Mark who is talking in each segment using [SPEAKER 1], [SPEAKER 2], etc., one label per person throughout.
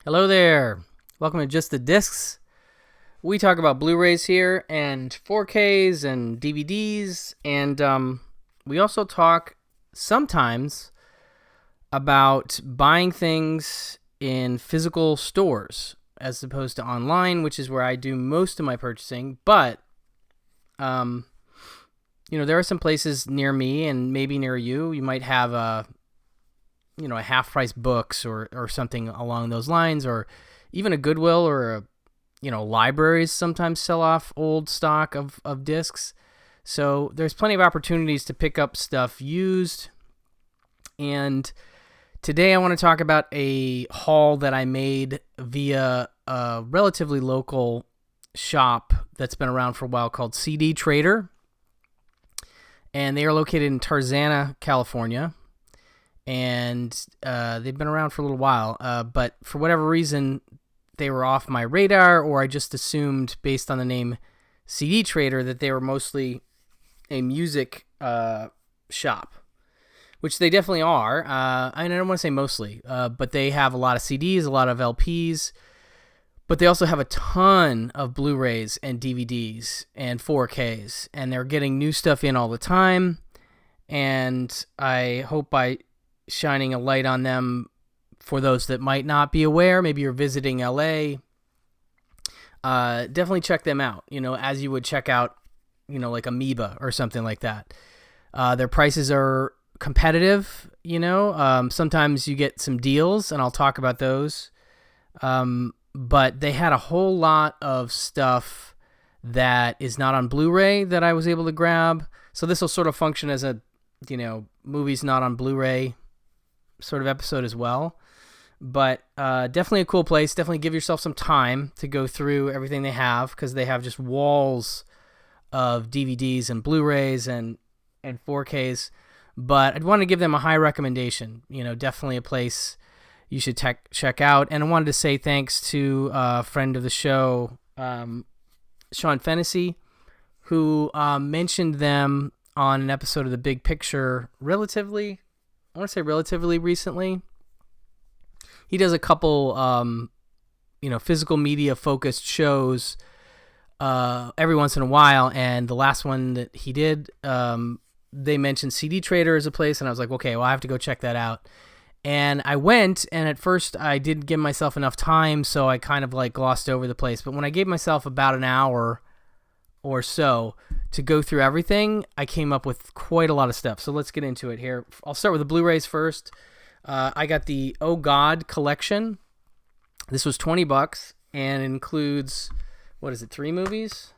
[SPEAKER 1] Hello there. Welcome to Just the Discs. We talk about Blu-rays here and 4Ks and DVDs, and we also talk sometimes about buying things in physical stores as opposed to online, which is where I do most of my purchasing. But there are some places near me and maybe near you. You might have a half price books or something along those lines, or even a Goodwill or libraries sometimes sell off old stock of discs. So there's plenty of opportunities to pick up stuff used. And today I want to talk about a haul that I made via a relatively local shop that's been around for a while called CD Trader. And they are located in Tarzana, California. And they've been around for a little while, but for whatever reason, they were off my radar, or I just assumed, based on the name CD Trader, that they were mostly a music shop, which they definitely are. I don't want to say mostly, but they have a lot of CDs, a lot of LPs, but they also have a ton of Blu-rays and DVDs and 4Ks, and they're getting new stuff in all the time, and I hope by shining a light on them for those that might not be aware. Maybe you're visiting LA. Definitely check them out, as you would check out, like Amoeba or something like that. Their prices are competitive, sometimes you get some deals, and I'll talk about those. But they had a whole lot of stuff that is not on Blu-ray that I was able to grab. So this will sort of function as a, movies not on Blu-ray sort of episode as well. But definitely a cool place. Definitely give yourself some time to go through everything they have, because they have just walls of DVDs and Blu-rays and 4Ks. But I'd want to give them a high recommendation. Definitely a place you should check out. And I wanted to say thanks to a friend of the show, Sean Fennessy, who mentioned them on an episode of The Big Picture relatively recently. He does a couple, physical media focused shows every once in a while, and the last one that he did, they mentioned CD Trader as a place, and I was like, okay, well, I have to go check that out. And I went, and at first I didn't give myself enough time, so I kind of glossed over the place. But when I gave myself about an hour or so to go through everything, I came up with quite a lot of stuff. So let's get into it here. I'll start with the Blu-rays first. I got the Oh God collection. This was $20 and includes, 3 movies?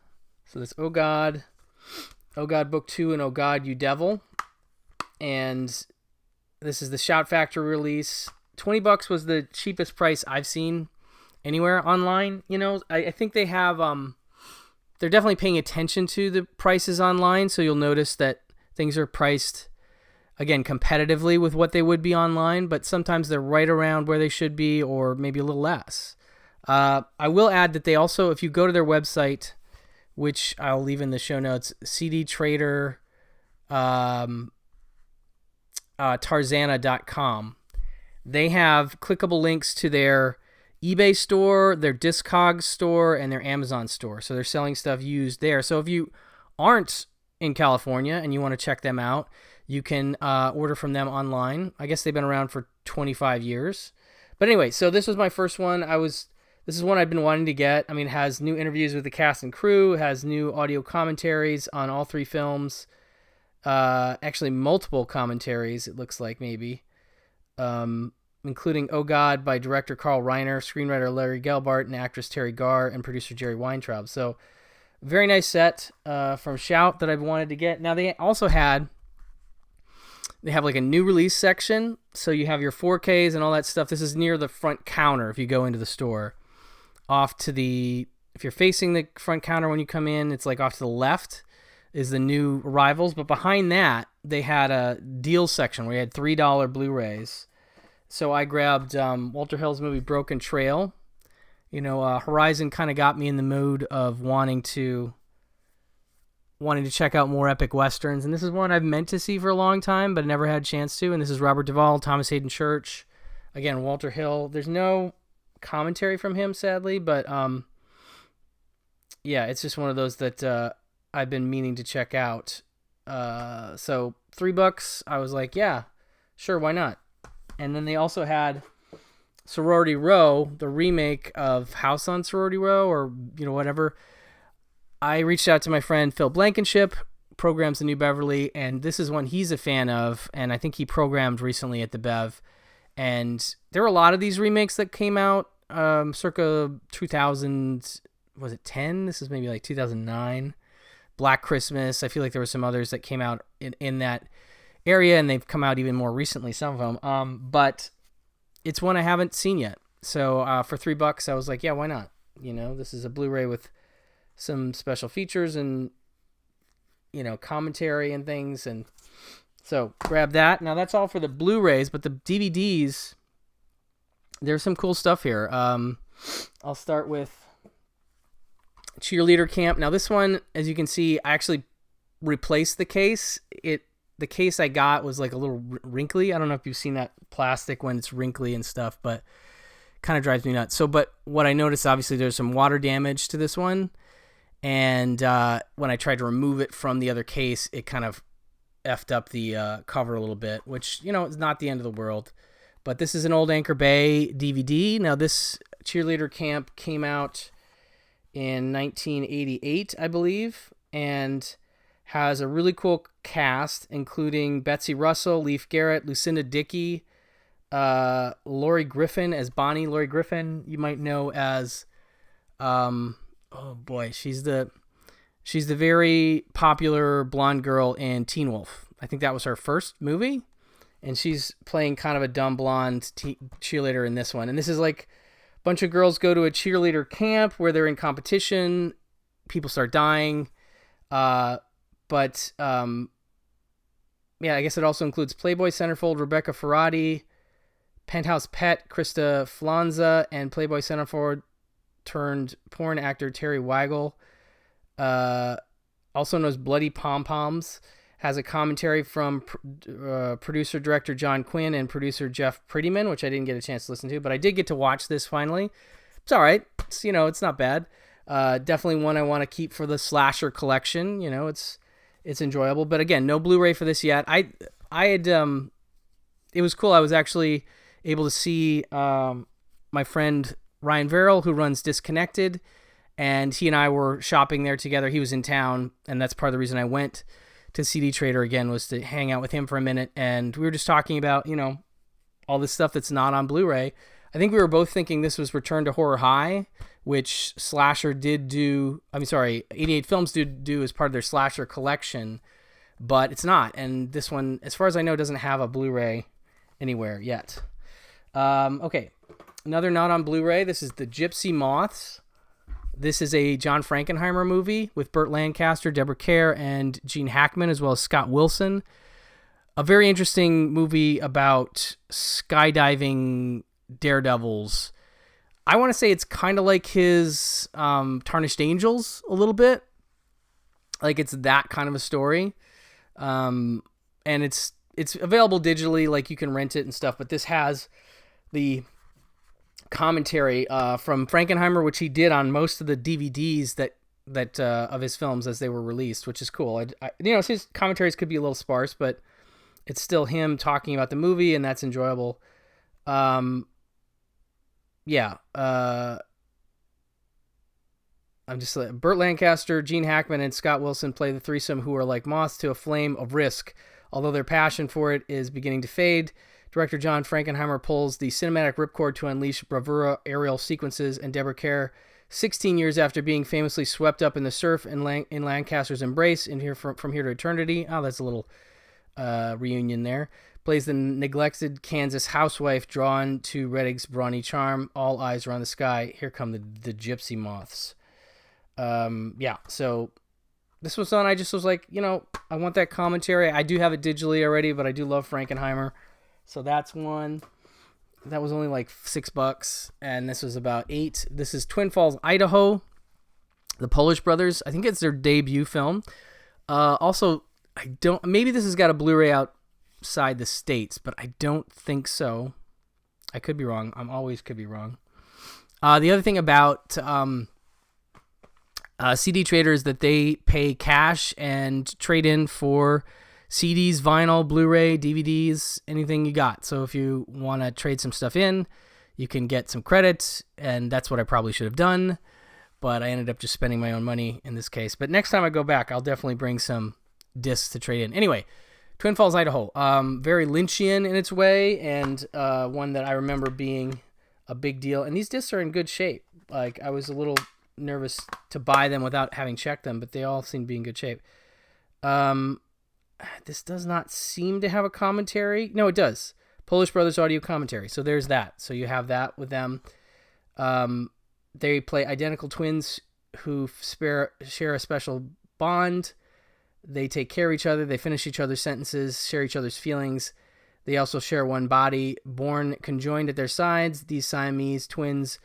[SPEAKER 1] So this Oh God Book 2, and Oh God, You Devil. And this is the Shout Factory release. $20 was the cheapest price I've seen anywhere online. I think they have, they're definitely paying attention to the prices online, so you'll notice that things are priced, again, competitively with what they would be online, but sometimes they're right around where they should be, or maybe a little less. I will add that they also, if you go to their website, which I'll leave in the show notes, CD Trader, Tarzana.com, they have clickable links to their eBay store, their Discogs store, and their Amazon store. So they're selling stuff used there. So if you aren't in California and you want to check them out, you can order from them online. I guess they've been around for 25 years. But anyway, so this was my first one. This is one I've been wanting to get. I mean, it has new interviews with the cast and crew, has new audio commentaries on all 3 films. Actually, multiple commentaries, it looks like, maybe. Including Oh God by director Carl Reiner, screenwriter Larry Gelbart, and actress Terry Garr, and producer Jerry Weintraub. So, very nice set from Shout that I've wanted to get. Now, they have a new release section, so you have your 4Ks and all that stuff. This is near the front counter if you go into the store. If you're facing the front counter when you come in, it's off to the left is the new arrivals. But behind that, they had a deal section where you had $3 Blu-rays. So I grabbed Walter Hill's movie Broken Trail. Horizon kind of got me in the mood of wanting to check out more epic westerns, and this is one I've meant to see for a long time, but never had a chance to. And this is Robert Duvall, Thomas Hayden Church, again Walter Hill. There's no commentary from him, sadly, but yeah, it's just one of those that I've been meaning to check out. So $3, I was like, yeah, sure, why not? And then they also had Sorority Row, the remake of House on Sorority Row, or whatever. I reached out to my friend Phil Blankenship, programs the New Beverly, and this is one he's a fan of, and I think he programmed recently at the Bev. And there were a lot of these remakes that came out circa 2000, was it 10? This is maybe like 2009. Black Christmas. I feel like there were some others that came out in that area, and they've come out even more recently, some of them. But it's one I haven't seen yet. So for $3, I was like, yeah, why not? This is a Blu-ray with some special features and, commentary and things. And so grab that. Now that's all for the Blu-rays, but the DVDs, there's some cool stuff here. I'll start with Cheerleader Camp. Now this one, as you can see, I actually replaced the case. The case I got was like a little wrinkly. I don't know if you've seen that plastic when it's wrinkly and stuff, but kind of drives me nuts. But what I noticed, obviously, there's some water damage to this one. And when I tried to remove it from the other case, it kind of effed up the cover a little bit, which, is not the end of the world. But this is an old Anchor Bay DVD. Now, this Cheerleader Camp came out in 1988, I believe, and has a really cool cast, including Betsy Russell, Leif Garrett, Lucinda Dickey, Lori Griffin as Bonnie. Lori Griffin, you might know as, she's the very popular blonde girl in Teen Wolf. I think that was her first movie, and she's playing kind of a dumb blonde cheerleader in this one. And this is like a bunch of girls go to a cheerleader camp where they're in competition. People start dying. But I guess it also includes Playboy centerfold Rebecca Ferrati, Penthouse Pet Krista Flanza, and Playboy centerfold turned porn actor Terry Weigel. Also known as Bloody Pom Poms, has a commentary from producer director John Quinn and producer Jeff Prettyman, which I didn't get a chance to listen to, but I did get to watch this finally. It's all right. It's not bad. Definitely one I want to keep for the slasher collection. It's enjoyable, but again, no Blu-ray for this yet. I had it was cool. I was actually able to see my friend Ryan Verrill, who runs Disconnected, and he and I were shopping there together. He was in town, and that's part of the reason I went to CD Trader again, was to hang out with him for a minute. And we were just talking about all this stuff that's not on Blu-ray. I think we were both thinking this was Return to Horror High, which Slasher did do. 88 Films do as part of their Slasher collection, but it's not. And this one, as far as I know, doesn't have a Blu-ray anywhere yet. Okay, another not on Blu-ray. This is the Gypsy Moths. This is a John Frankenheimer movie with Burt Lancaster, Deborah Kerr, and Gene Hackman, as well as Scott Wilson. A very interesting movie about skydiving daredevils. I want to say it's kind of like his Tarnished Angels a little bit. Like it's that kind of a story. And it's available digitally, like you can rent it and stuff, but this has the commentary from Frankenheimer, which he did on most of the DVDs that of his films as they were released, which is cool. His commentaries could be a little sparse, but it's still him talking about the movie, and that's enjoyable. I'm just like Burt Lancaster, Gene Hackman, and Scott Wilson play the threesome who are like moths to a flame of risk. Although their passion for it is beginning to fade, director John Frankenheimer pulls the cinematic ripcord to unleash bravura aerial sequences, and Deborah Kerr, 16 years after being famously swept up in the surf in Lancaster's embrace in here from Here to Eternity. Oh, that's a little reunion there. Plays the neglected Kansas housewife drawn to Reddig's brawny charm. All eyes are on the sky. Here come the Gypsy Moths. So this was on. I just was like, I want that commentary. I do have it digitally already, but I do love Frankenheimer. So that's one. That was only like $6, and this was about $8. This is Twin Falls, Idaho. The Polish brothers. I think it's their debut film. Also, maybe this has got a Blu-ray outside the States, but I don't think so. I could be wrong. Always could be wrong. The other thing about CD traders is that they pay cash and trade in for CDs, vinyl, Blu-ray, DVDs, anything you got. So if you want to trade some stuff in, you can get some credit, and that's what I probably should have done, but I ended up just spending my own money in this case. But next time I go back, I'll definitely bring some discs to trade in. Anyway, Twin Falls, Idaho. Very Lynchian in its way, and one that I remember being a big deal. And these discs are in good shape. Like, I was a little nervous to buy them without having checked them, but they all seem to be in good shape. This does not seem to have a commentary. No, it does. Polish Brothers audio commentary. So there's that. So you have that with them. They play identical twins who share a special bond. They take care of each other. They finish each other's sentences, share each other's feelings. They also share one body, born conjoined at their sides. These Siamese twins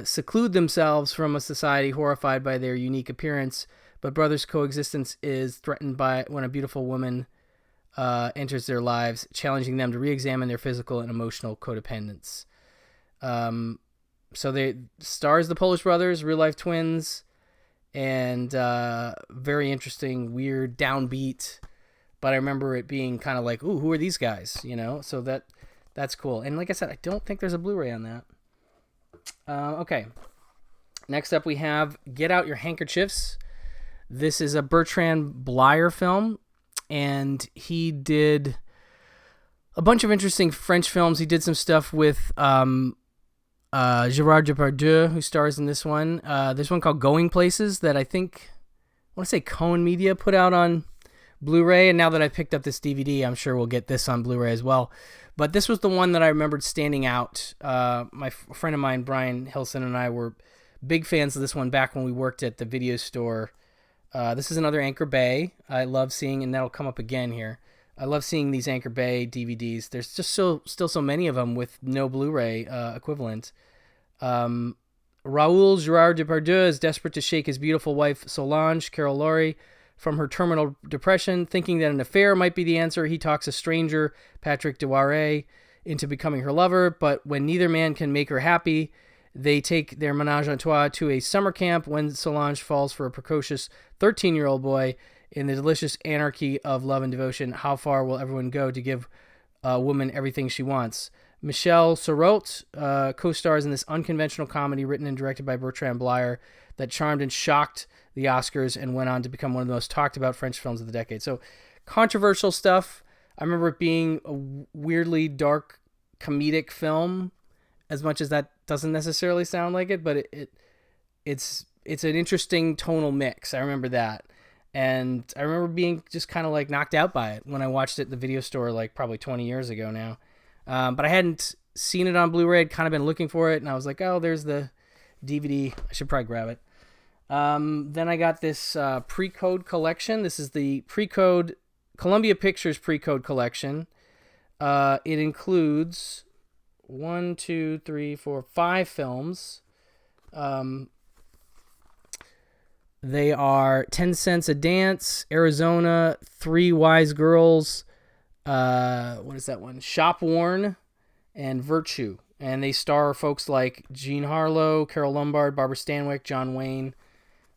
[SPEAKER 1] seclude themselves from a society horrified by their unique appearance, but brothers' coexistence is threatened by when a beautiful woman enters their lives, challenging them to re-examine their physical and emotional codependence. So they stars the Polish brothers, real-life twins, and very interesting, weird, downbeat. But I remember it being kind of like, ooh, who are these guys? You know, so that's cool. And like I said, I don't think there's a Blu-ray on that. Okay. Next up, we have Get Out Your Handkerchiefs. This is a Bertrand Blier film, and he did a bunch of interesting French films. He did some stuff with Gérard Depardieu, who stars in this one. There's one called Going Places that I want to say Cohen Media put out on Blu-ray, and now that I picked up this DVD, I'm sure we'll get this on Blu-ray as well. But this was the one that I remembered standing out. My friend of mine, Brian Hilson, and I were big fans of this one back when we worked at the video store. This is another Anchor Bay. I love seeing, and that'll come up again here. I love seeing these Anchor Bay DVDs. There's just still so many of them with no Blu-ray equivalent. Raoul Gérard Depardieu is desperate to shake his beautiful wife Solange Carol Laurie from her terminal depression. Thinking that an affair might be the answer, he talks a stranger, Patrick Dewaré, into becoming her lover. But when neither man can make her happy, they take their menage a trois to a summer camp when Solange falls for a precocious 13-year-old boy. In the delicious anarchy of love and devotion, how far will everyone go to give a woman everything she wants? Michel Serrault co-stars in this unconventional comedy written and directed by Bertrand Blier that charmed and shocked the Oscars and went on to become one of the most talked about French films of the decade. So controversial stuff. I remember it being a weirdly dark comedic film, as much as that doesn't necessarily sound like it, but it's an interesting tonal mix. I remember that. And I remember being just kind of like knocked out by it when I watched it at the video store like probably 20 years ago now. But I hadn't seen it on Blu-ray. I'd kind of been looking for it, and I was like, oh, there's the DVD. I should probably grab it. Then I got this pre-code collection. This is the pre-code Columbia Pictures pre-code collection. It includes 5 films. They are 10 Cents a Dance, Arizona, 3 Wise Girls, what is that one? Shop Worn, and Virtue. And they star folks like Jean Harlow, Carol Lombard, Barbara Stanwyck, John Wayne.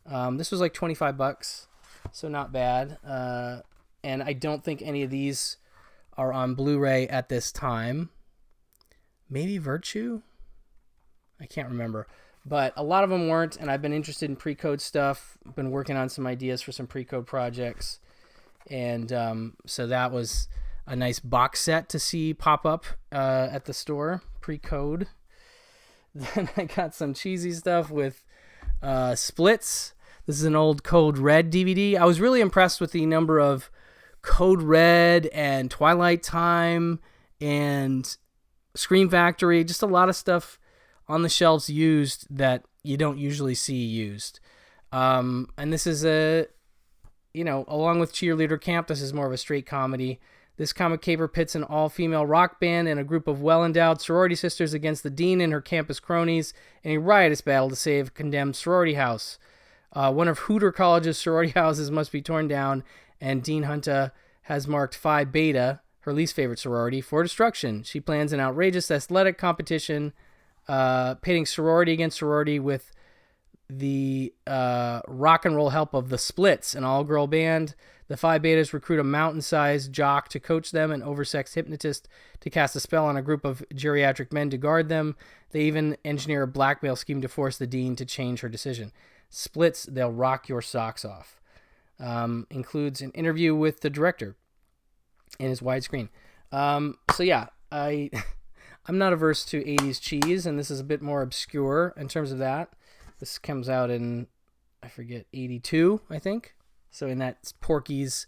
[SPEAKER 1] This was like $25, so not bad. And I don't think any of these are on Blu-ray at this time. Maybe Virtue? I can't remember. But a lot of them weren't, and I've been interested in pre-code stuff. I've been working on some ideas for some pre-code projects. And so that was a nice box set to see pop up at the store, pre-code. Then I got some cheesy stuff with Splits. This is an old Code Red DVD. I was really impressed with the number of Code Red and Twilight Time and Scream Factory. Just a lot of stuff on the shelves used that you don't usually see used. And this is along with Cheerleader Camp, this is more of a straight comedy. This comic caper pits an all-female rock band and a group of well-endowed sorority sisters against the dean and her campus cronies in a riotous battle to save a condemned sorority house. One of Hooter College's sorority houses must be torn down, and Dean Hunter has marked Phi Beta, her least favorite sorority, for destruction. She plans an outrageous athletic competition pitting sorority against sorority with the rock and roll help of the Splits, an all-girl band. The Phi Betas recruit a mountain-sized jock to coach them, an oversexed hypnotist to cast a spell on a group of geriatric men to guard them. They even engineer a blackmail scheme to force the dean to change her decision. Splits, they'll rock your socks off. Includes an interview with the director in his widescreen. So yeah, I'm not averse to 80s cheese, and this is a bit more obscure in terms of that. This comes out in, I forget, 82, I think. So in that Porky's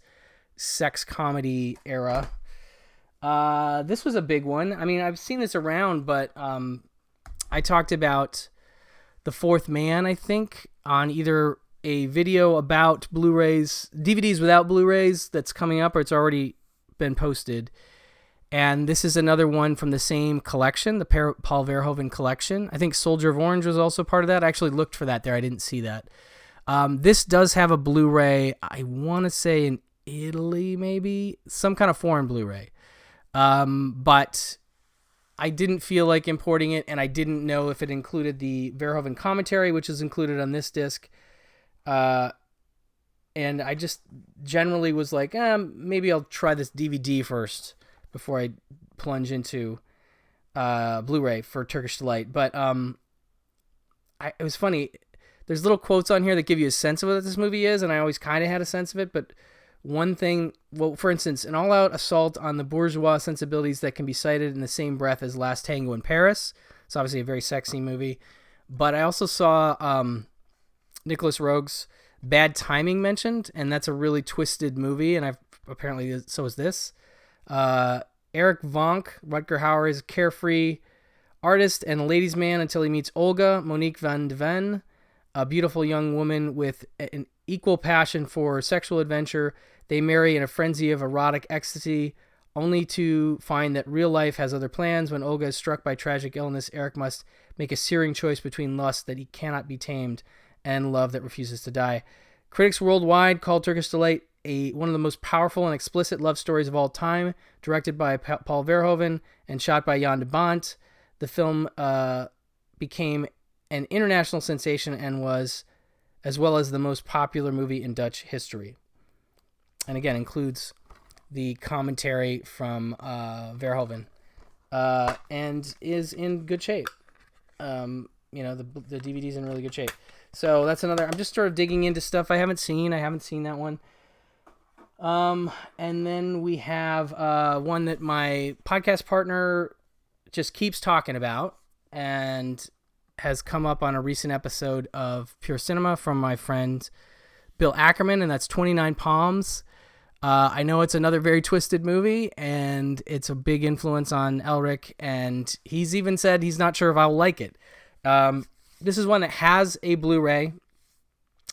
[SPEAKER 1] sex comedy era. This was a big one. I mean, I've seen this around, but I talked about The Fourth Man, I think, on either a video about Blu-rays, DVDs without Blu-rays that's coming up, or it's already been posted. And this is another one from the same collection, the Paul Verhoeven collection. I think Soldier of Orange was also part of that. I actually looked for that there. I didn't see that. This does have a Blu-ray, I want to say in Italy, maybe, some kind of foreign Blu-ray. But I didn't feel like importing it, and I didn't know if it included the Verhoeven commentary, which is included on this disc. And I just generally was like, maybe I'll try this DVD first before I plunge into Blu-ray for Turkish Delight. But it was funny. There's little quotes on here that give you a sense of what this movie is, and I always kind of had a sense of it. But one thing, well, for instance, an all-out assault on the bourgeois sensibilities that can be cited in the same breath as Last Tango in Paris. It's obviously a very sexy movie. But I also saw Nicholas Roeg's Bad Timing mentioned, and that's a really twisted movie, and apparently so is this. Eric Vonk, Rutger Hauer, is a carefree artist and a ladies' man until he meets Olga, Monique van de Ven, a beautiful young woman with an equal passion for sexual adventure. They marry in a frenzy of erotic ecstasy, only to find that real life has other plans. When Olga is struck by tragic illness, Eric must make a searing choice between lust that he cannot be tamed and love that refuses to die. Critics worldwide call Turkish Delight one of the most powerful and explicit love stories of all time, directed by Paul Verhoeven and shot by Jan de Bont. The film became an international sensation and was, as well as the most popular movie in Dutch history. And again, includes the commentary from Verhoeven, and is in good shape. The DVD's in really good shape. So that's another. I'm just sort of digging into stuff I haven't seen. I haven't seen that one. And then we have one that my podcast partner just keeps talking about and has come up on a recent episode of Pure Cinema from my friend Bill Ackerman, and that's 29 Palms. I know it's another very twisted movie, and it's a big influence on Elric, and he's even said he's not sure if I'll like it. This is one that has a Blu-ray,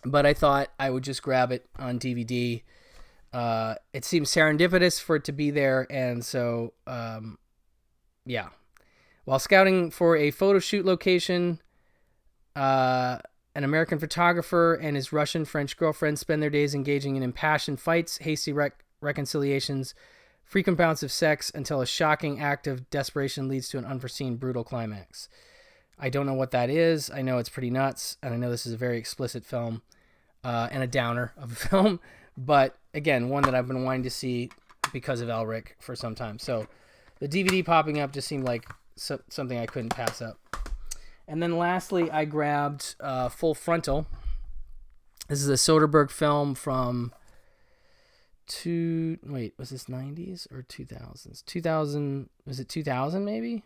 [SPEAKER 1] but I thought I would just grab it on DVD. It seems serendipitous for it to be there, and so, yeah. While scouting for a photo shoot location, an American photographer and his Russian-French girlfriend spend their days engaging in impassioned fights, hasty reconciliations, frequent bouts of sex, until a shocking act of desperation leads to an unforeseen, brutal climax. I don't know what that is. I know it's pretty nuts, and I know this is a very explicit film, and a downer of a film, but again, one that I've been wanting to see because of Elric for some time. So the DVD popping up just seemed like something I couldn't pass up. And then lastly, I grabbed Full Frontal. This is a Soderbergh film from was this 90s or 2000s? 2000, was it 2000 maybe?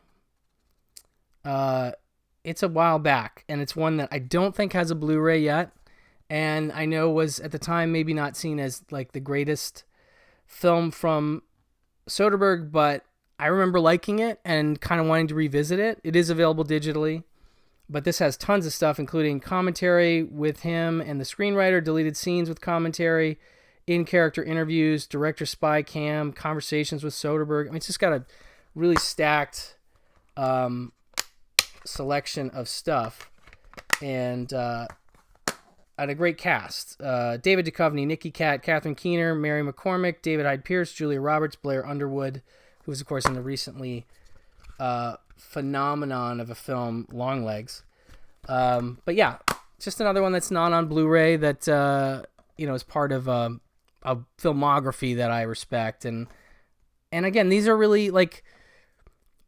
[SPEAKER 1] It's a while back, and it's one that I don't think has a Blu-ray yet, and I know was at the time maybe not seen as like the greatest film from Soderbergh, but I remember liking it and kind of wanting to revisit it. It is available digitally, but this has tons of stuff, including commentary with him and the screenwriter, deleted scenes with commentary, in-character interviews, director spy cam, conversations with Soderbergh. I mean, it's just got a really stacked selection of stuff, and a great cast. David Duchovny, Nikki Katt, Catherine Keener, Mary McCormick, David Hyde Pierce, Julia Roberts, Blair Underwood, who was, of course, in the recently phenomenon of a film, Longlegs. But yeah, just another one that's not on Blu-ray that is part of a filmography that I respect. And again, these are really like,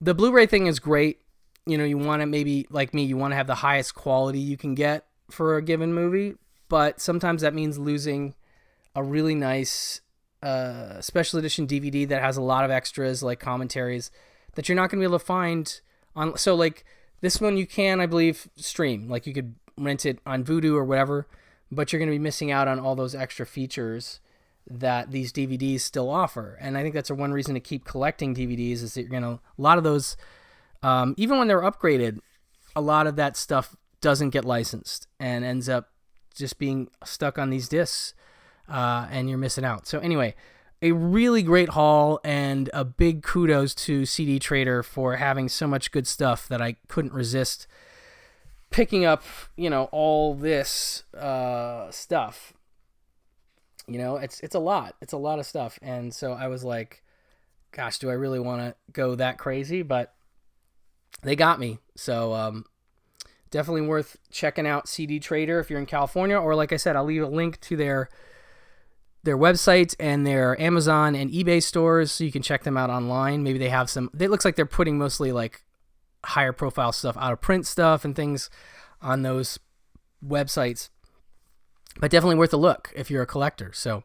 [SPEAKER 1] the Blu-ray thing is great. You want to, maybe like me, you want to have the highest quality you can get for a given movie, but sometimes that means losing a really nice special edition DVD that has a lot of extras like commentaries that you're not going to be able to find on. So like this one you can, I believe, stream. Like you could rent it on Vudu or whatever, but you're going to be missing out on all those extra features that these DVDs still offer. And I think that's one reason to keep collecting DVDs, is that you're going to, a lot of those, even when they're upgraded, a lot of that stuff doesn't get licensed and ends up just being stuck on these discs, and you're missing out. So anyway, a really great haul, and a big kudos to CD Trader for having so much good stuff that I couldn't resist picking up, all this stuff. It's a lot. It's a lot of stuff. And so I was like, gosh, do I really want to go that crazy? But they got me. So definitely worth checking out CD Trader if you're in California. Or like I said, I'll leave a link to their website and their Amazon and eBay stores so you can check them out online. Maybe they have some, it looks like they're putting mostly like higher profile stuff, out of print stuff and things on those websites. But definitely worth a look if you're a collector. So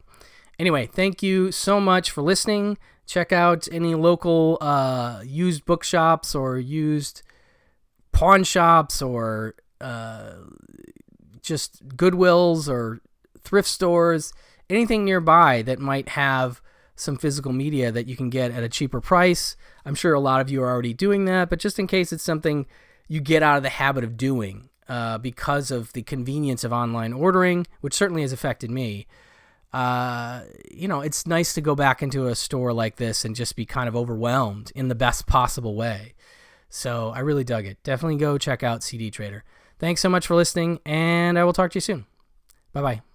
[SPEAKER 1] anyway, thank you so much for listening. Check out any local used bookshops or used pawn shops or just Goodwills or thrift stores, anything nearby that might have some physical media that you can get at a cheaper price. I'm sure a lot of you are already doing that, but just in case it's something you get out of the habit of doing, because of the convenience of online ordering, which certainly has affected me. It's nice to go back into a store like this and just be kind of overwhelmed in the best possible way. So I really dug it. Definitely go check out CD Trader. Thanks so much for listening, and I will talk to you soon. Bye-bye.